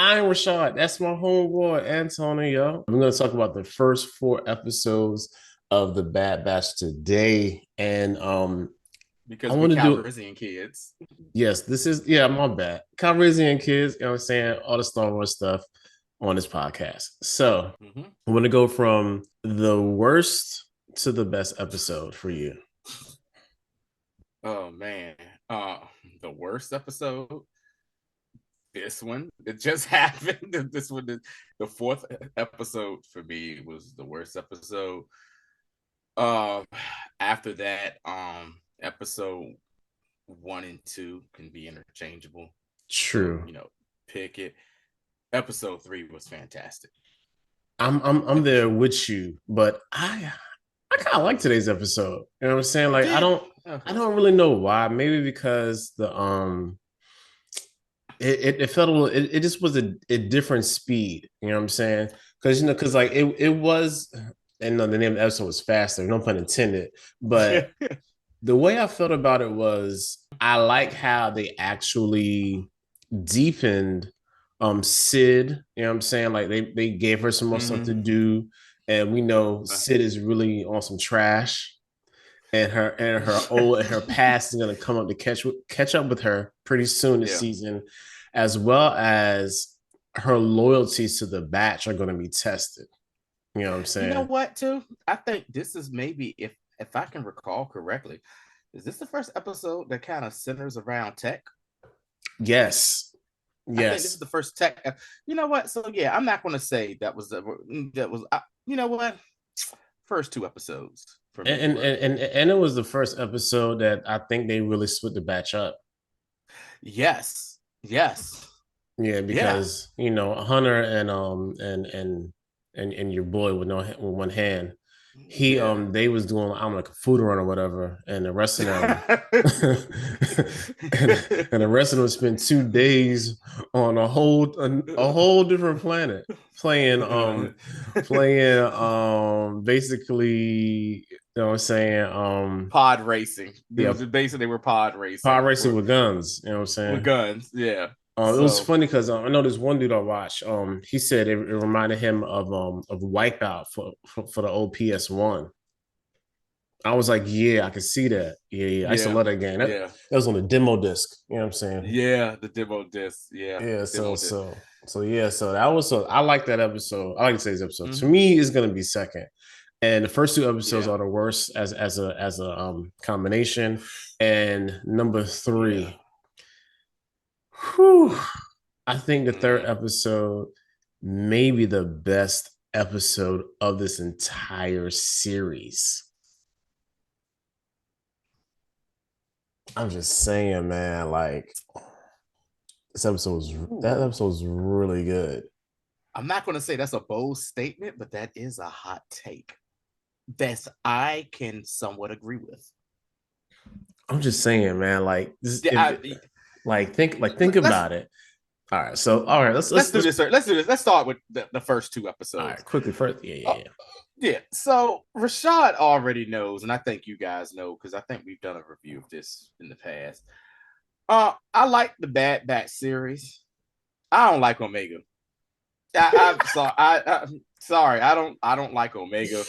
I'm Rashad. That's my homeboy, Antonio. We're going to talk about the first four episodes of the Bad Batch today. And I because we want to do, Calrissian kids. yes, this is, yeah, my bad. Calrissian Kids, you know what I'm saying? All the Star Wars stuff on this podcast. So Mm-hmm. I'm going to go from the worst to the best episode for you. Oh man, uh, the worst episode. This one, it just happened. This one, the fourth episode for me was the worst episode. Um, After that, episode one and two can be interchangeable. So True. pick it. Episode three was fantastic. I'm there Episode with you, but I kind of like today's episode. You know what I'm saying? you Like did. I don't really know why. Maybe because the it felt a little it just was a different speed. You know what I'm saying? Because like it was, and no, the name of the episode was faster, no pun intended. But the way I felt about it was I like how they actually deepened Sid, you know what I'm saying? Like they gave her some more stuff to Mm-hmm. do. And we know Sid is really on some trash. And her past is gonna come up to catch up with her pretty soon this Yeah. season, as well as her loyalties to the batch are gonna be tested. You know what I'm You know saying? what, too? I think this is maybe, if I can recall correctly, is this the first episode that kind of centers around tech? Yes. I think this is Yes. the first tech. You know what? So yeah, I'm not going to say that was. You know what? First two episodes for me were And it was the first episode that I think they really split the batch up. yes, yes, Yeah, yeah. because Hunter and your boy with with one hand, he Yeah. they was doing I'm like a food run or whatever, and the rest of them and the rest of them spent 2 days on a whole different planet playing basically, you know what I'm saying, Pod racing. It yeah, was basically they were pod pod racing racing for with guns, you know what I'm with saying. guns. Yeah. It was So funny because I know this one dude I watched. He said it reminded him of Wipeout for the old PS1. I was like, yeah, I can see that. Yeah, yeah. I used to yeah, love that game. yeah, That was on the demo disc. You know what I'm saying? yeah. The demo disc. Yeah, Yeah. demo disc. So yeah. So that was I like that episode. I like today's episode. To Mm-hmm. me, it's gonna be second. And the first two episodes Yeah, are the worst as a combination. And number yeah. three, whew, I think the third Mm. episode may be the best episode of this entire series. I'm just saying, man, like that Ooh. episode was really good. I'm not going to say that's a bold statement, but that is a hot take that I can somewhat agree with. I'm just saying, man, like this Yeah, if think let's about it. All right, let's do this. Sir. Let's do this. Let's start with the first two all right, episodes. quickly first. Yeah, Uh, yeah, yeah. yeah. So Rashad already knows, and I think you guys know because I think we've done a review of this in the past. I like the Bad Batch series. I don't like Omega. I'm sorry. I'm sorry. I don't like Omega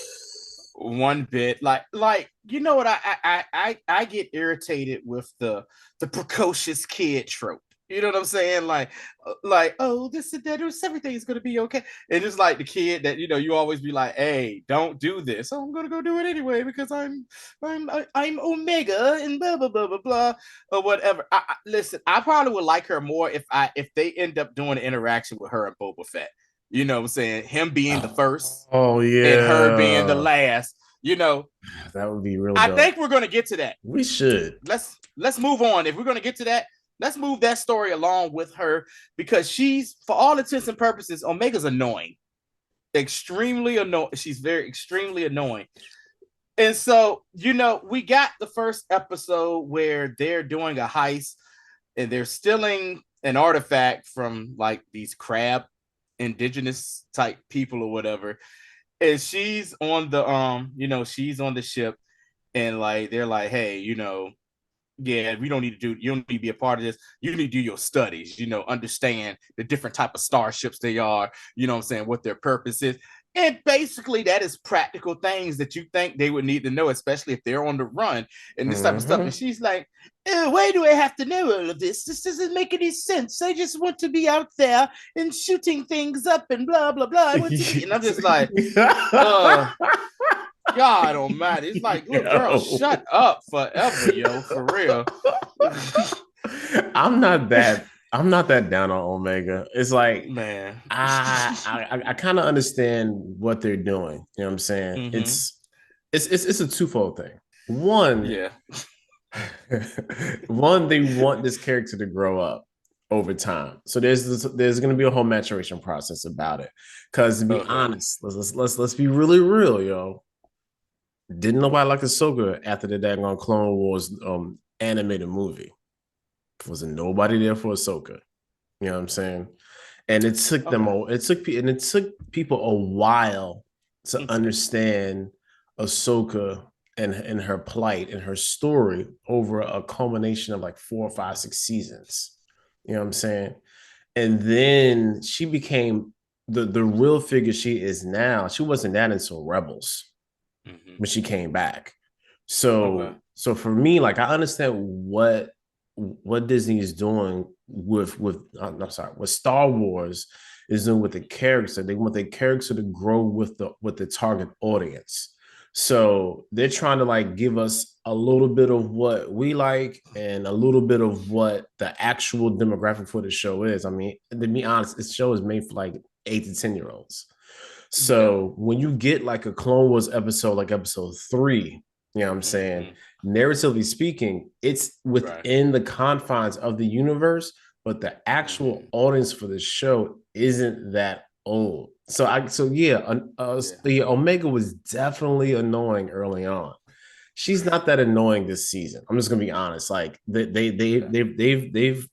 one bit. Like you know what? I get irritated with the precocious kid trope. You know what I'm saying? Like oh, this and that, everything's gonna be okay. And it's like the kid that you always be like, hey, don't do this. Oh, I'm gonna go do it anyway because I'm Omega and blah blah blah blah blah or whatever. Listen, I probably would like her more if they end up doing an interaction with her and Boba Fett. You know what I'm saying? Him being the first Oh and her being the yeah, last. that would be real I dope. think we're gonna get to that. We should. Let's move on. If we're gonna get to that, let's move that story along with her because she's, for all intents and purposes, Omega's annoying, extremely annoying. She's very extremely annoying. And so, we got the first episode where they're doing a heist and they're stealing an artifact from like these crab indigenous type people or whatever. And she's on the she's on the ship and like they're like, hey, yeah, we don't need to do, you don't need to be a part of this. You need to do your studies, understand the different type of starships they are, what I'm saying, what their purpose is. And basically that is practical things that you think they would need to know, especially if they're on the run and this type of stuff. And she's like, why do I have to know all of this? This doesn't make any sense. I just want to be out there and shooting things up and blah, blah, blah. I want to be. And I'm just like, uh, God almighty. It's like, look, girl, shut up forever, yo, for real. I'm not that down on Omega. It's like, man, I kind of understand what they're doing. You know what I'm saying? mm-hmm. It's a twofold thing. One, yeah. one, they want this character to grow up over time. So there's going to be a whole maturation process about it. Because to be honest, let's be really real, yo. Didn't nobody like Ahsoka after the daggone Clone Wars animated movie? Wasn't nobody there for Ahsoka. You know what I'm saying? And it took it took people a while to understand Ahsoka and her plight and her story over a culmination of like 4 or 5, 6 seasons. You know what I'm saying? And then she became the real figure she is now. She wasn't that until Rebels, when she came back. So for me, like, I understand what Disney is doing with what Star Wars is doing with the character. They want the character to grow with the target audience. So they're trying to like give us a little bit of what we like and a little bit of what the actual demographic for the show is. I mean, to be honest, this show is made for like 8 to 10-year-olds. So when you get like a Clone Wars episode, like episode 3, you know what I'm saying? Narratively speaking, it's within the confines of the universe, but the actual audience for the show isn't that old. So Omega was definitely annoying early on. She's not that annoying this season. I'm just gonna be honest. Like they've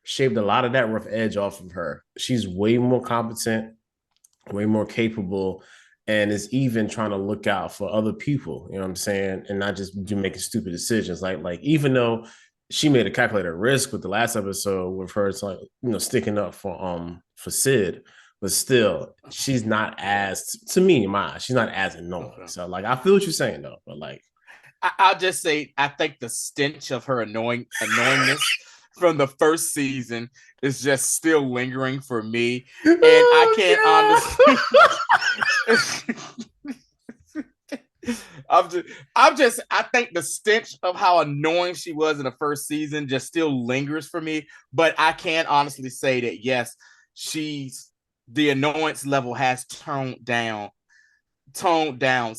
shaved a lot of that rough edge off of her. She's way more competent, way more capable, and is even trying to look out for other people, you know what I'm saying? And not just do making stupid decisions. Like even though she made a calculated risk with the last episode with her, it's like, sticking up for Sid, but still, she's not as, to me, she's not as annoying. So like, I feel what you're saying though, but like, I'll just say, I think the stench of her annoyingness from the first season is just still lingering for me, and I can't honestly. I think the stench of how annoying she was in the first season just still lingers for me. But I can honestly say that yes, the annoyance level has toned down a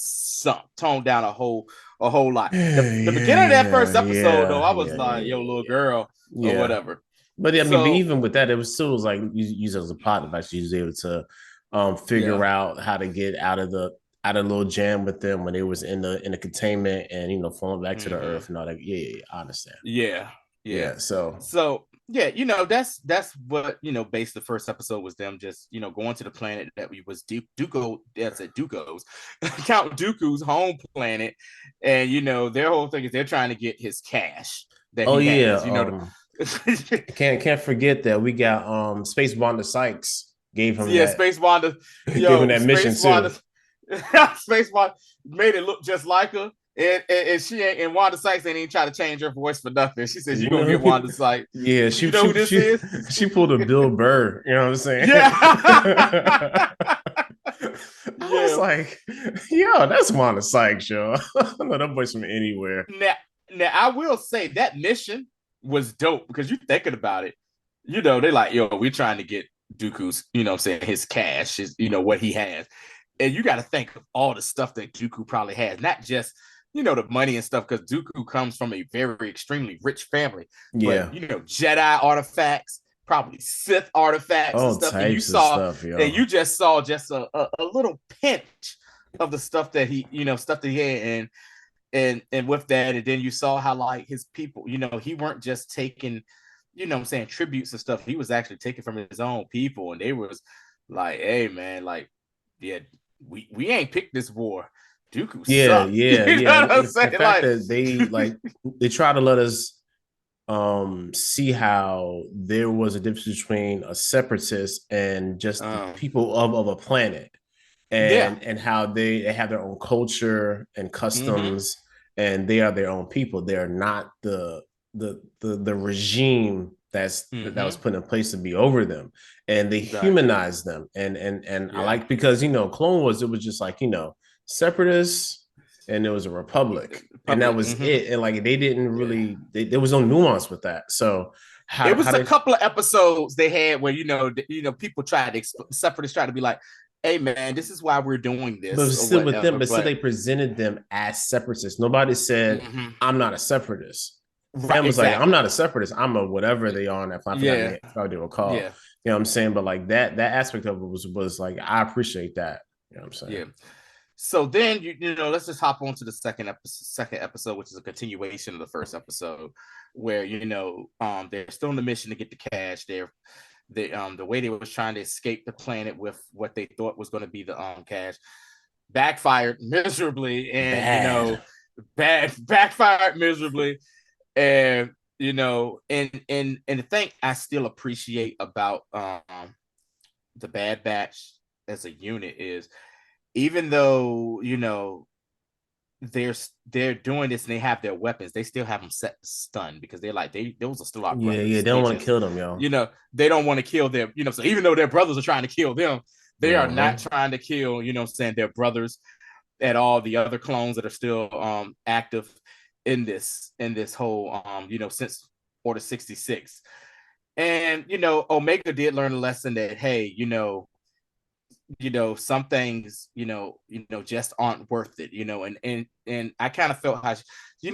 whole lot. The beginning of that first episode, though, I was like, yo, little girl, or whatever. But I mean, but even with that, it was still like used as a plot device. She was able to figure out how to get out of the little jam with them when they was in the containment and falling back to the earth and all that. Yeah, I understand. Yeah. So that's what based the first episode was them just going to the planet that was Dooku's Count Dooku's home planet, and their whole thing is they're trying to get his cash that he has. Can't forget that we got Space Wanda Sykes gave him Space Wanda gave him that mission too. Space Wanda made it look just like her. And she ain't, and Wanda Sykes ain't even try to change her voice for nothing. She says, "You're gonna get Wanda Sykes." Yeah, who this is? She pulled a Bill Burr. You know what I'm saying? Yeah. I was like, "Yo, that's Wanda Sykes, yo." I know that voice from anywhere. Now I will say that mission was dope because you're thinking about it. They're like, "Yo, we're trying to get Dooku's, his cash, what he has," and you got to think of all the stuff that Dooku probably has, not just the money and stuff, because Dooku comes from a very extremely rich family. Yeah. But, Jedi artifacts, probably Sith artifacts and stuff. And you saw, and you just saw just a little pinch of the stuff that he, stuff that he had. And with that, and then you saw how like his people, he weren't just taking, tributes and stuff. He was actually taking from his own people. And they was like, hey man, like, yeah, we ain't picked this war. Dooku Yeah, sucked. yeah, You yeah. know what I'm The saying? fact Like, that they try to let us see how there was a difference between a separatist and just the um, people of a planet, yeah. and how they have their own culture and Mm-hmm. customs, and they are their own people. They are not the regime that was Mm-hmm. put in place to be over them, and they Right. humanize them. And I Yeah. like, because Clone Wars, it was just like, separatists, and there was a republic, and that Public. was Mm-hmm. it. And like they didn't Yeah. really, there was no nuance with that. So It how was a they, couple of episodes they had where people tried to separatists try to be like, "Hey man, this is why we're doing but this or still with them, whatever." but still But they presented them as separatists. Nobody said, mm-hmm. I'm not a separatist. Right, Sam was like, I'm exactly. not a separatist. I'm a whatever they are on that. I forgot Yeah, name, I forgot what they were called. yeah, You know what I'm saying? But like that aspect of it was like, I appreciate that. You know what I'm saying? yeah. So then let's just hop on to the second episode, which is a continuation of the first episode, where they're still on the mission to get the cash. The way they was trying to escape the planet with what they thought was going to be the cash backfired miserably, and Bad. backfired miserably, and and the thing I still appreciate about the Bad Batch as a unit is, even though they're they're doing this and they have their weapons, they still have them set stunned because they're like those are still our Yeah, yeah. brothers. They don't They want to just kill them, yo. they don't want to kill their so even though their brothers are trying to kill them, they are not Uh-huh. trying to kill saying their brothers at all, the other clones that are still active in this whole since Order 66. And Omega did learn a lesson that, hey, some things just aren't worth it, and I kind of felt how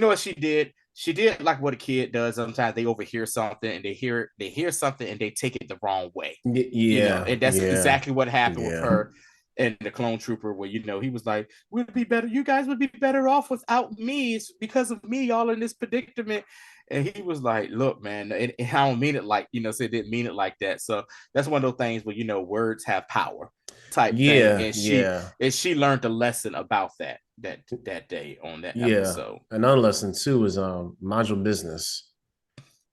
what she did. She did like what a kid does. Sometimes they overhear something and they hear something and they take it the wrong way, Yeah, and that's yeah, exactly what happened with yeah. her and the clone trooper, where he was like, we'd be better, you guys would be better off without me. It's because of me y'all in this predicament. And he was like, look man, and I don't mean it like so didn't mean it like that. So that's one of those things where words have power type thing. Yeah, And she yeah, and she learned a lesson about that day on that yeah. episode. Another lesson too is module business.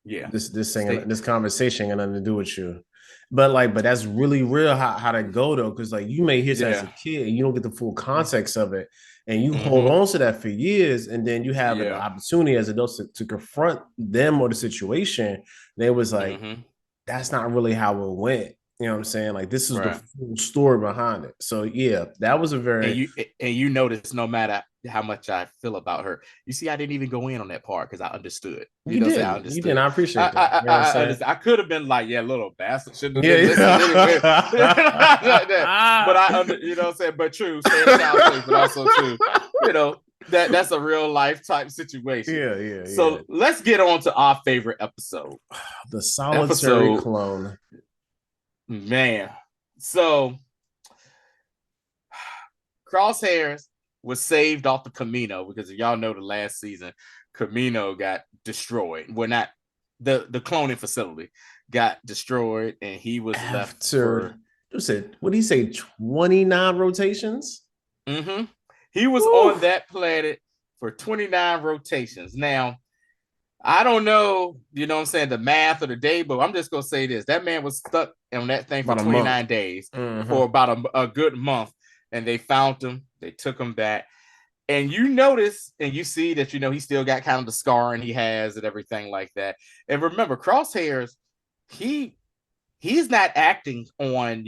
Yeah. This thing, Stay. this conversation got nothing to do with you. But that's really real how to go though, because like you may hear something as Yeah. a kid and you don't get the full context of it, and you hold Mm-hmm. on to that for years, and then you have an Yeah. opportunity as adults to confront them or the situation. They was like, Mm-hmm. that's not really how it went. You know what I'm saying? Like this is the Right. full story behind it. So yeah, that was a and very, you and you notice, no matter how much I feel about her, you see, I didn't even go in on that part because I undered. you Say I didn't. You didn't. understood. I I appreciate that. I, You know what I'm I, I saying? understand. I could have been like, yeah, little bastard shouldn't have been listening anyway. But Yeah. I under, saying, but true, stay in a child's place, but also too, that's a real life type situation. Yeah, yeah, yeah. So let's get on to our favorite episode. The solitary Episode, clone. man. So Crosshairs was saved off the Camino because if y'all know the last season, Camino got destroyed. Well, not the cloning facility got destroyed, and he was left After, for. what did he say, 29 rotations? Mm-hmm. He was Woo. on that planet for 29 rotations. Now, I don't know, what I'm saying, the math of the day, but I'm just gonna say this: that man was stuck on that thing for About a month. 29 days, for Mm-hmm. about a good month, and they found him. They took him back, and you notice and you see that he still got kind of the scarring he has and everything like that. And remember, Crosshairs, he he's not acting on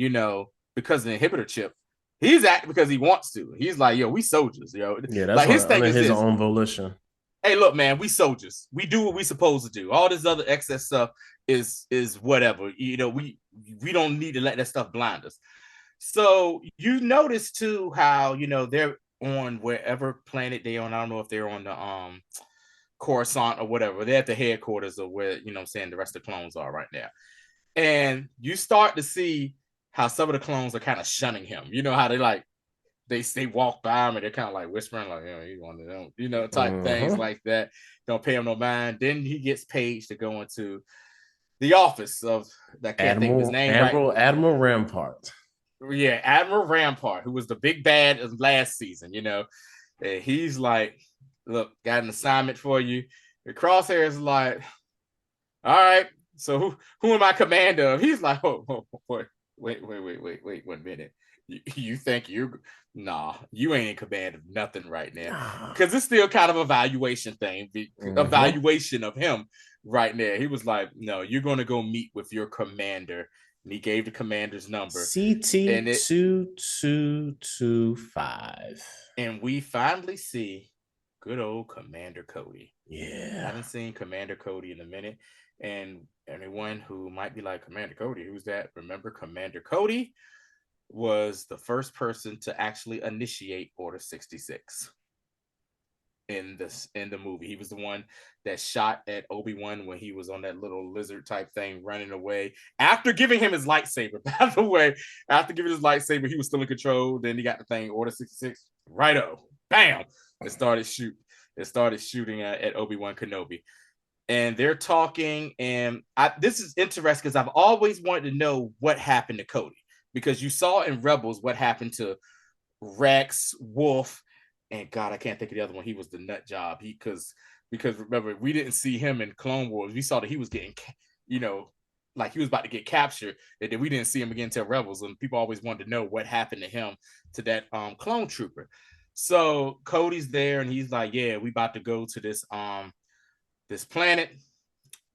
because of the inhibitor chip. He's acting because he wants to. He's like, yo, we soldiers, Yeah, that's Like his thing under is his this: own volition. hey, look, man, we soldiers. We do what we supposed to do. All this other excess stuff is whatever. We don't need to let that stuff blind us. So you notice too how they're on wherever planet they're on. I don't know if they're on the Coruscant or whatever. They're at the headquarters of where I'm saying the rest of the clones are right now. And you start to see how some of the clones are kind of shunning him. You know how they walk by him and they're kind of like whispering, like, he's one of them, type things Uh-huh. like that. Don't pay him no mind. Then he gets paged to go into the office of, I can't think of his name right. Admiral Rampart. Yeah, Admiral Rampart, who was the big bad of last season, And he's like, look, got an assignment for you. The Crosshair is like, all right, so who am I commander of? He's like, wait, 1 minute. You think you nah, you ain't in command of nothing right now. Because it's still kind of a valuation thing, evaluation of him right now. He was like, no, you're gonna go meet with your commander. And he gave the commander's number. CT 2225. And we finally see good old Commander Cody. Yeah. Haven't seen Commander Cody in a minute. And anyone who might be like, Commander Cody, who's that? Remember, Commander Cody was the first person to actually initiate Order 66 in the movie. He was the one that shot at Obi-Wan when he was on that little lizard type thing running away after giving him his lightsaber. By the way, after giving his lightsaber, he was still in control. Then he got the thing, Order 66, righto, bam, it started shooting at Obi-Wan Kenobi. And they're talking, and this is interesting because I've always wanted to know what happened to Cody, because you saw in Rebels what happened to Rex, Wolf, and God, I can't think of the other one. He was the nut job. Because remember, we didn't see him in Clone Wars. We saw that he was getting, like he was about to get captured, and then we didn't see him again until Rebels. And people always wanted to know what happened to him, to that clone trooper. So Cody's there, and he's like, "Yeah, we about to go to this planet,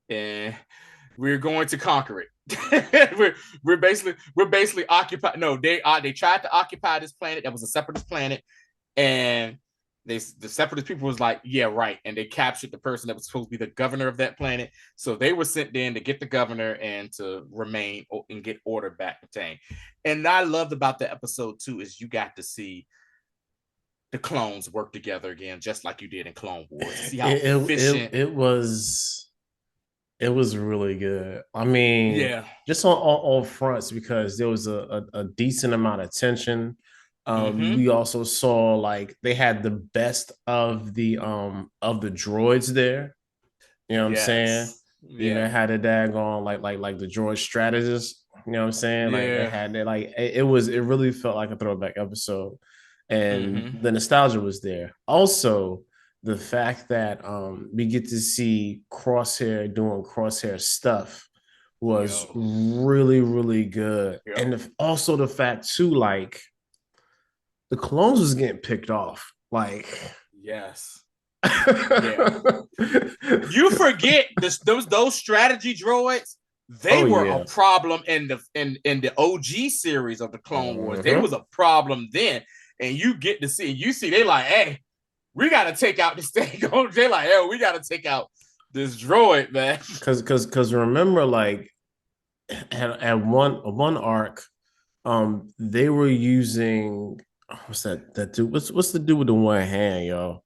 and we're going to conquer it." we're basically occupied. No, they tried to occupy this planet. That was a separatist planet, and the separatist people was like, yeah, right, and they captured the person that was supposed to be the governor of that planet. So they were sent in to get the governor and to remain and get order back obtained. And I loved about the episode too is you got to see the clones work together again, just like you did in Clone Wars. See how efficient it was. It was really good. I mean, yeah, just on all fronts, because there was a decent amount of tension. We also saw like they had the best of the droids there. You know what I'm saying? You know, had a daggone like the droid strategist. You know what I'm saying? Like they had it, like it really felt like a throwback episode, and the nostalgia was there. Also, the fact that we get to see Crosshair doing Crosshair stuff was really, really good. And also the fact too, like the clones was getting picked off. Like, yes. Yeah. You forget those strategy droids, they were a problem in the OG series of the Clone Wars. They was a problem then. And you get to see, they like, hey, we got to take out this thing. They're like, hey, we got to take out this droid, man. Because remember, like at one arc, they were using what's that dude? What's the dude with the one hand, y'all?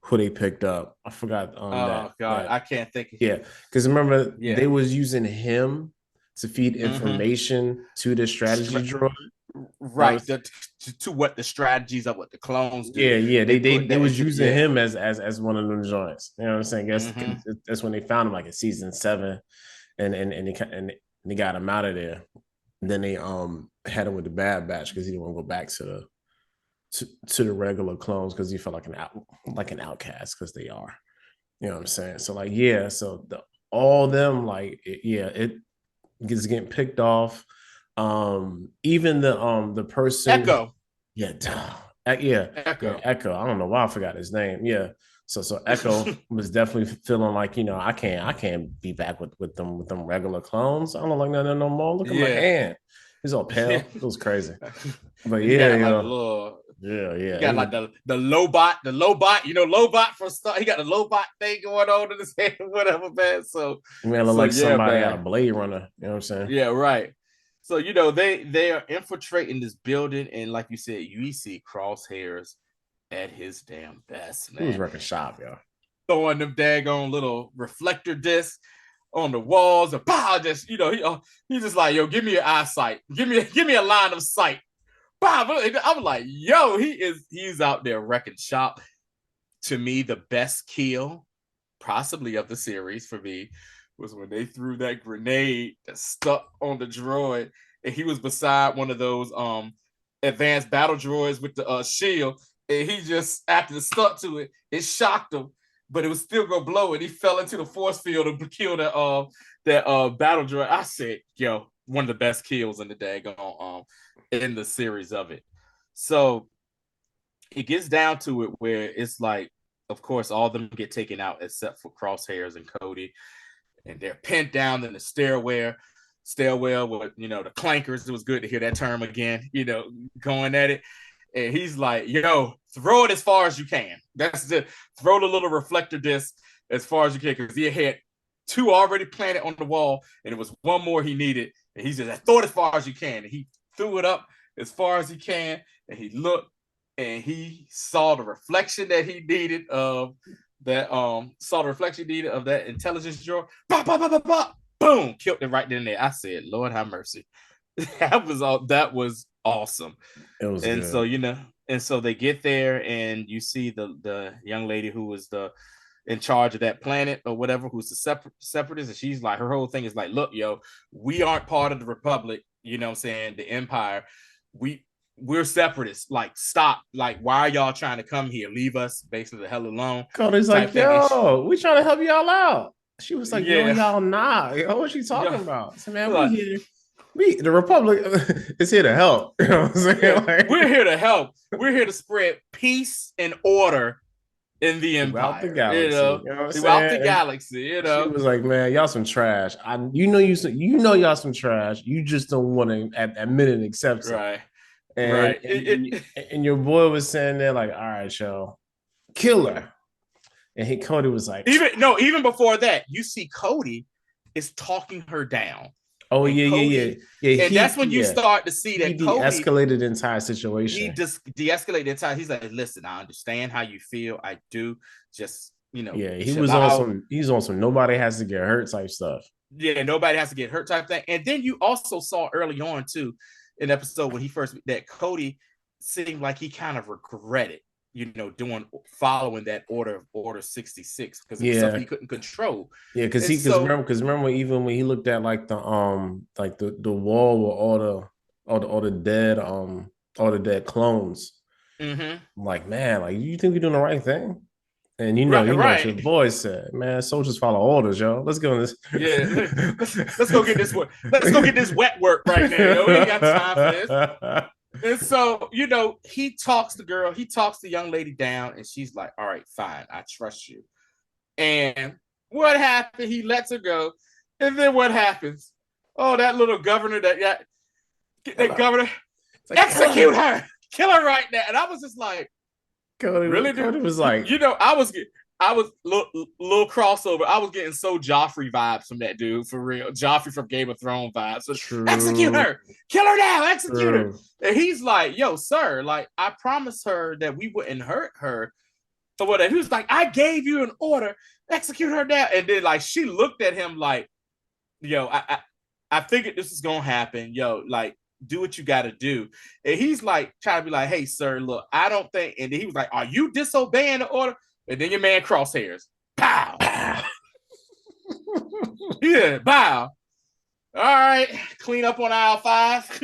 Who they picked up? I forgot. Oh God, I can't think. Yeah, because remember they was using him to feed information to the strategy droid. Right, to what the strategies of what the clones do. Yeah. They was using him as one of them joints. You know what I'm saying? I guess that's when they found him, like in season 7, and they got him out of there. And then they had him with the Bad Batch because he didn't want to go back to the regular clones because he felt like an outcast, because they are. You know what I'm saying? So like, yeah, so all them, like, it gets getting picked off. Even the person Echo. Echo. Echo. I don't know why I forgot his name. Yeah. So Echo was definitely feeling like, I can't be back with them regular clones. I don't like nothing no more. Look at my hand. He's all pale. It was crazy. But he got like the Lobot, Lobot from Star. He got the Lobot thing going on in his head, whatever, man. So man, look like somebody out of Blade Runner. You know what I'm saying? Yeah, right. So they are infiltrating this building, and like you said, you see Crosshairs at his damn best, man. He was wrecking shop, y'all. Throwing them daggone little reflector discs on the walls, and pow, just he's just like, yo, give me your eyesight, give me a line of sight. Pow, I was like, yo, he's out there wrecking shop. To me, the best kill, possibly of the series for me, was when they threw that grenade that stuck on the droid, and he was beside one of those advanced battle droids with the shield, and he just after the stuck to it, it shocked him, but it was still gonna blow, and he fell into the force field and killed that battle droid. I said, yo, one of the best kills in the daggone in the series of it. So it gets down to it where it's like, of course, all of them get taken out except for Crosshairs and Cody, and they're pinned down in the stairwell with the clankers. It was good to hear that term again, going at it. And he's like, yo, throw it as far as you can. That's the throw the little reflector disc as far as you can, because he had 2 already planted on the wall, and it was 1 more he needed. And he said, throw it as far as you can. And he threw it up as far as he can, and he looked, and he saw the reflection that he needed of that intelligence drawer. Bop, bop, bop, bop, bop. Boom, killed it right then and there. I said, Lord have mercy. That was awesome. It was and good. So and so they get there, and you see the young lady who was in charge of that planet or whatever, who's the separatist, and she's like, her whole thing is like, look, yo, we aren't part of the Republic, you know what I'm saying, the Empire. We're separatists. Like, stop. Like, why are y'all trying to come here? Leave us basically the hell alone. Cody's like, yo, we trying to help y'all out. She was like, yeah. no, y'all not. What's she talking about? So, man, we here. The Republic is here to help. You know what I'm saying? Yeah, like, we're here to help. We're here to spread peace and order in the Empire. Throughout the galaxy. Throughout the galaxy. She was like, man, y'all some trash. You know y'all some trash. You just don't want to admit it and accept it. Right. And your boy was saying there, like, all right, yo, kill her. And Cody was like, even before that, you see Cody is talking her down. Oh, yeah. And that's when you start to see that Cody de-escalated the entire situation. He just de-escalated the entire. He's like, listen, I understand how you feel. I do. Just, Yeah, he's on some nobody has to get hurt type stuff. Yeah, nobody has to get hurt type thing. And then you also saw early on too, in episode when that Cody seemed like he kind of regretted, following that order 66, because it was something he couldn't control. Yeah, because remember even when he looked at like the wall with all the dead clones. Mm-hmm. I'm like, man, like, you think you're doing the right thing? And you know what your boy said, man, soldiers follow orders, yo. Let's go on this. Yeah, let's go get this work. Let's go get this wet work right now. We ain't got time for this. And so, he talks the young lady down, and she's like, all right, fine, I trust you. And what happened? He lets her go. And then what happens? Oh, that little governor governor, execute her. Kill her right now. And I was just like, Cody was like, I was little crossover. I was getting so Joffrey vibes from that dude, for real. Joffrey from Game of Thrones vibes. So, execute her, kill her now, execute her. And he's like, yo, sir, like, I promised her that we wouldn't hurt her or whatever. He was like, I gave you an order, execute her now. And then, like, she looked at him like, yo, I figured this was gonna happen. Yo, like, do what you got to do. And he's like trying to be like, hey, sir, look, I don't think. And then he was like, are you disobeying the order? And then your man Crosshairs, pow. Yeah, bow. All right, clean up on aisle 5.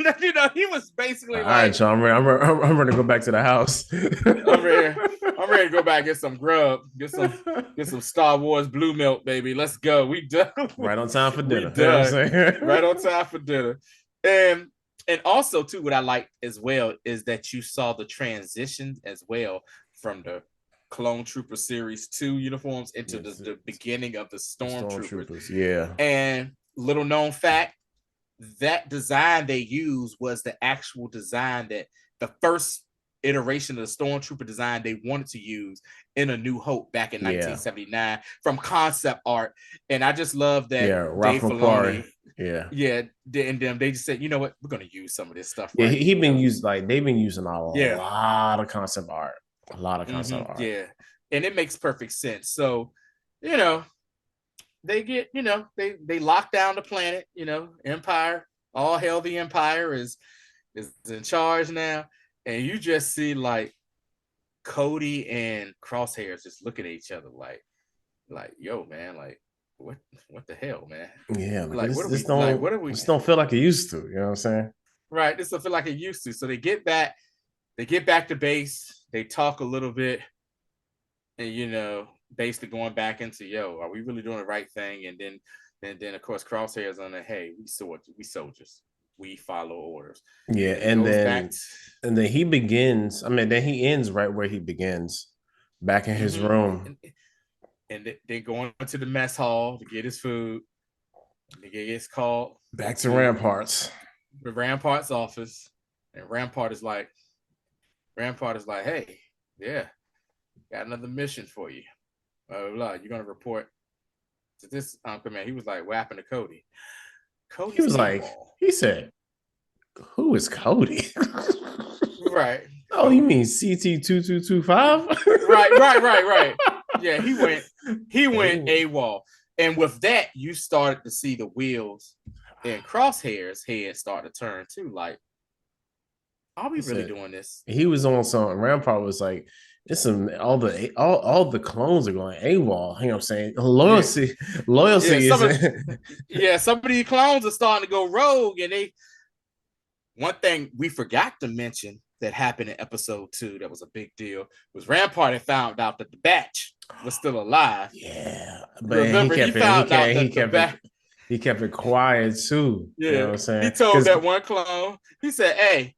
He was basically all right, Sean, I'm ready to go back to the house. I'm ready to go back, get some grub, get some Star Wars blue milk, baby. Let's go. We done. Right on time for dinner. You know what I'm saying? Right on time for dinner. And also, too, what I like as well is that you saw the transition as well from the Clone Trooper Series 2 uniforms into the beginning of the Stormtroopers. Yeah. And little known fact, that design they used was the actual design that the first iteration of the Stormtrooper design they wanted to use in A New Hope back in 1979 from concept art. And I just love that Dave Filoni. Yeah. And them, they just said, you know what, we're gonna use some of this stuff. Yeah, they've been using a lot of concept art. A lot of concept art. Yeah. And it makes perfect sense. So, they get, they lock down the planet, Empire, all hell, the Empire is in charge now. And you just see like Cody and Crosshairs just looking at each other like, yo, man, like, what the hell, man? Yeah, like this don't feel like it used to. You know what I'm saying? Right. This don't feel like it used to. So they get back to base. they talk a little bit, and basically going back into, are we really doing the right thing? And then of course Crosshairs on the, hey, we soldiers, we follow orders. Yeah, And then it goes back and then he begins. I mean, then he ends right where he begins, back in his room. And then going to the mess hall to get his food. And he gets called back to Ramparts. The Rampart's office, and Rampart is like, hey, yeah, got another mission for you. Blah, blah, blah. You're gonna report to this command. He was like, what happened to Cody? Cody's he was like, he said, who is Cody? Right. Oh, you mean CT2225? Right. Yeah, he went AWOL. And with that, you started to see the wheels in Crosshair's head start to turn too. Like, are we really doing this? He was on something. Rampart was like, it's all the clones are going AWOL. You know what I'm saying? Loyalty. Some of these clones are starting to go rogue. And one thing we forgot to mention that happened in episode 2 that was a big deal was Rampart had found out that the batch was still alive. Yeah, but remember, he kept it quiet too. Yeah, you know what I'm saying? He told that one clone. He said, "Hey,"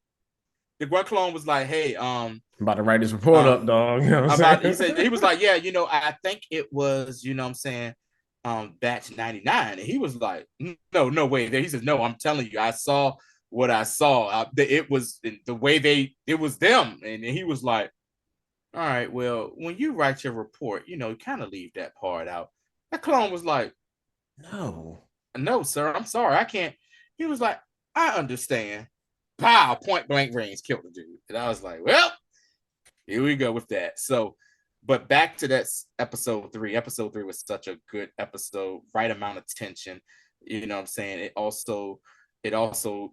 the one clone was like, "Hey, I'm about to write this report up, dog." You know what I'm saying? He was like, "Yeah, I think it was, batch 99," and he was like, "No way." He says, "No, I'm telling you, I saw." What I saw, it was the way it was them. And he was like, all right, well, when you write your report, kind of leave that part out. That clone was like, no, sir, I'm sorry, I can't. He was like, I understand. Pow, point blank range, killed the dude. And I was like, well, here we go with that. So, but back to that episode 3. Episode 3 was such a good episode, right amount of tension. You know what I'm saying? It also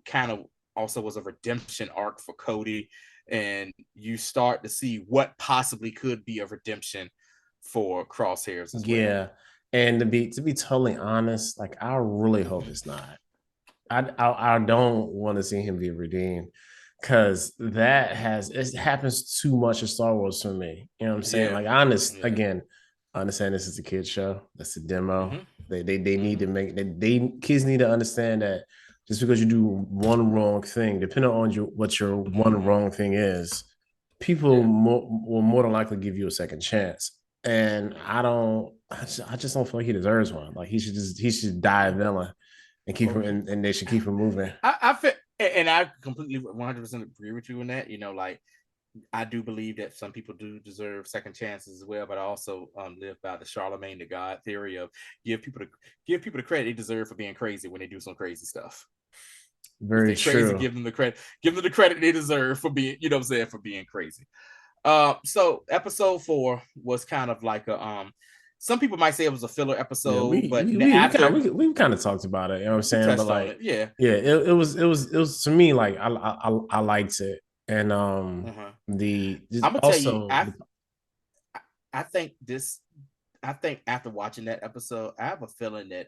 kind of was a redemption arc for Cody, and you start to see what possibly could be a redemption for Crosshairs as well. Yeah, and to be totally honest, like I really hope it's not. I don't want to see him be redeemed, because it happens too much in Star Wars for me. You know what I'm saying? Like again, I understand this is a kid's show. That's a demo. They need to make kids need to understand that just because you do one wrong thing, depending on what your one wrong thing is, people will more than likely give you a second chance. And I just don't feel like he deserves one. Like he should die a villain and keep him, and they should keep him moving. I feel, and I completely 100% agree with you on that. Like I do believe that some people do deserve second chances as well, but I also live by the Charlemagne the God theory of give people the credit they deserve for being crazy when they do some crazy stuff. Very true. Crazy, give them the credit they deserve for being, for being crazy. So episode 4 was kind of like a some people might say it was a filler episode, we kind of talked about it. You know what I'm saying? But like, it was to me, like I liked it. And I'm gonna tell you, I think after watching that episode, I have a feeling that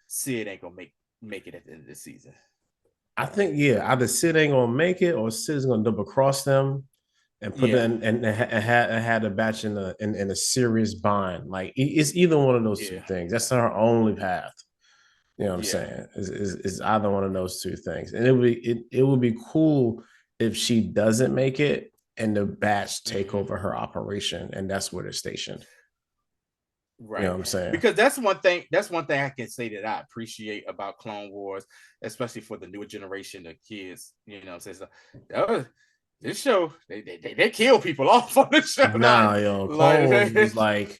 Sid ain't gonna make it at the end of the season. I think either Sid ain't gonna make it, or Sid's gonna double cross them and put them and had a batch in a serious bind. Like it's either one of those two things. That's our only path. You know what I'm saying? Is either one of those two things, and it would be cool if she doesn't make it and the batch take over her operation, and that's where they're stationed. Right. You know what I'm saying? Because that's one thing I can say that I appreciate about Clone Wars, especially for the newer generation of kids. You know what I'm saying? This show, they kill people off on the show. Clone Wars was like,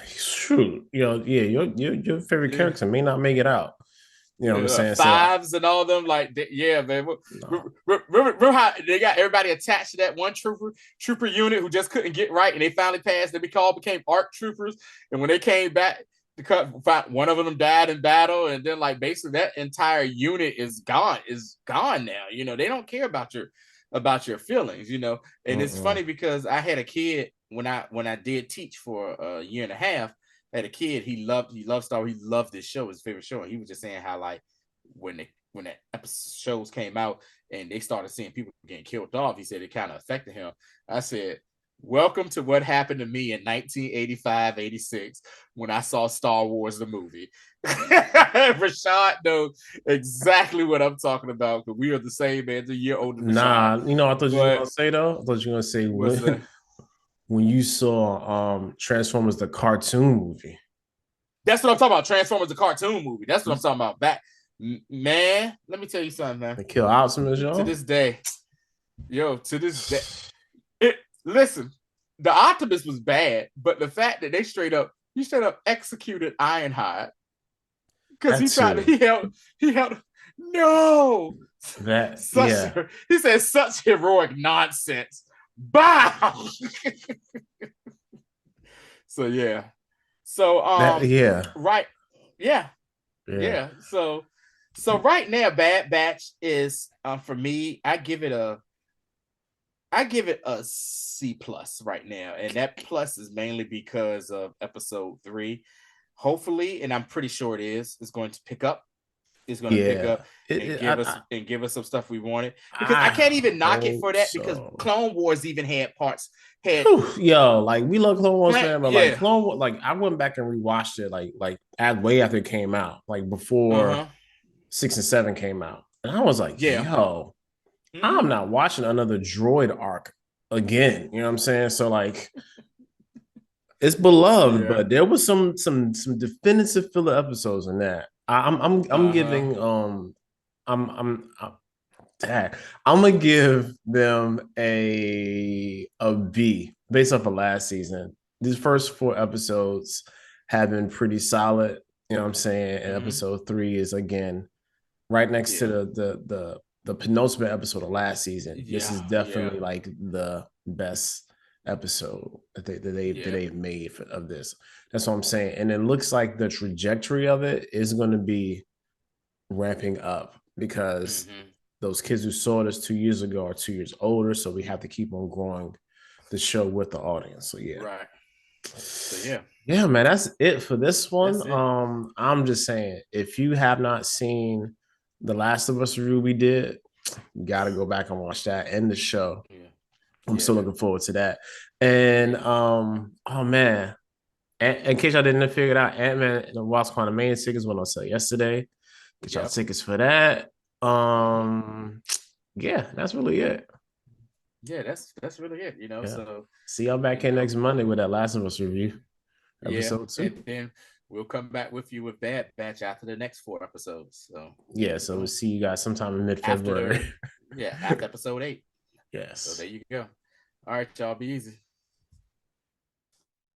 shoot, your favorite character may not make it out. You know what I'm saying? Fives and all them, like, man. Remember how they got everybody attached to that one trooper unit who just couldn't get right, and they finally passed. They became ARC troopers, and when they came back, one of them died in battle, and then like basically that entire unit is gone now. They don't care about your feelings. And it's funny because I had a kid when I did teach for a year and a half. I had a kid, he loved Star Wars, he loved this show, his favorite show, and he was just saying how like when when that shows came out and they started seeing people getting killed off, he said it kind of affected him. I said, welcome to what happened to me in 1985, 86 when I saw Star Wars, the movie. Rashad knows exactly what I'm talking about because we are the same man, a year older than Rashad. Nah, I thought you were But gonna say though. I thought you were gonna say what's the when you saw Transformers the cartoon movie. That's what I'm talking about. Transformers, the cartoon movie. That's what I'm talking about. Back, man. Let me tell you something, man. They kill Optimus, To y'all. this day, to this day, listen. The Optimus was bad, but the fact that he straight up executed Ironhide because That he tried to, too. he held, no, That yeah. he said such heroic nonsense. Bow. So yeah. So That yeah. right, yeah, Yeah. yeah. So right now, Bad Batch is for me. I give it a C plus right now, and that plus is mainly because of episode 3. Hopefully, and I'm pretty sure it's going to pick up. It's going to pick Yeah. up and give us some stuff we wanted. Because I I can't even knock it hope for that because so. Clone Wars even had parts had Whew, yo, like we love Clone Wars fan, but like yeah. Clone Wars, like I went back and rewatched it like way after it came out, like before Uh-huh. 6 and 7 came out. And I was like, Yeah. yo, I'm Mm-hmm. not watching another droid arc again. You know what I'm saying? So like it's beloved, Yeah. but there was some definitive filler episodes in that. I'm Uh-huh. giving I'm Dad, I'm gonna give them a B based off of last season. These first 4 episodes have been pretty solid. You know what I'm saying? And Mm-hmm. episode 3 is again right next to Yeah. the penultimate episode of last season. This Yeah. is Yeah. definitely like the best episode that Yeah. they've made of this. That's what I'm saying. And it looks like the trajectory of it is going to be ramping up because Mm-hmm. those kids who saw this 2 years ago are 2 years older, so we have to keep on growing the show with the audience. So yeah. Right. So yeah. Yeah, man, that's it for this one. That's it. I'm just saying, if you have not seen the Last of Us review we did, you got to go back and watch that and the show. Yeah. I'm still Yeah. looking forward to that. And Yeah. oh man, in case I didn't figure it out, Ant-Man and the Wasp: Quantumania tickets went on sale yesterday. Get y'all Yep. tickets for that. Mm-hmm. Yeah, that's really it. Yeah, that's really it, Yeah. So, See y'all back here next Monday with that Last of Us review, yeah, episode and 2. then we'll come back with you with Bad Batch after the next 4 episodes. So Yeah, there you so we'll go. see you guys sometime in After mid-February. after episode 8. So Yes. there you go. All right, y'all, be easy.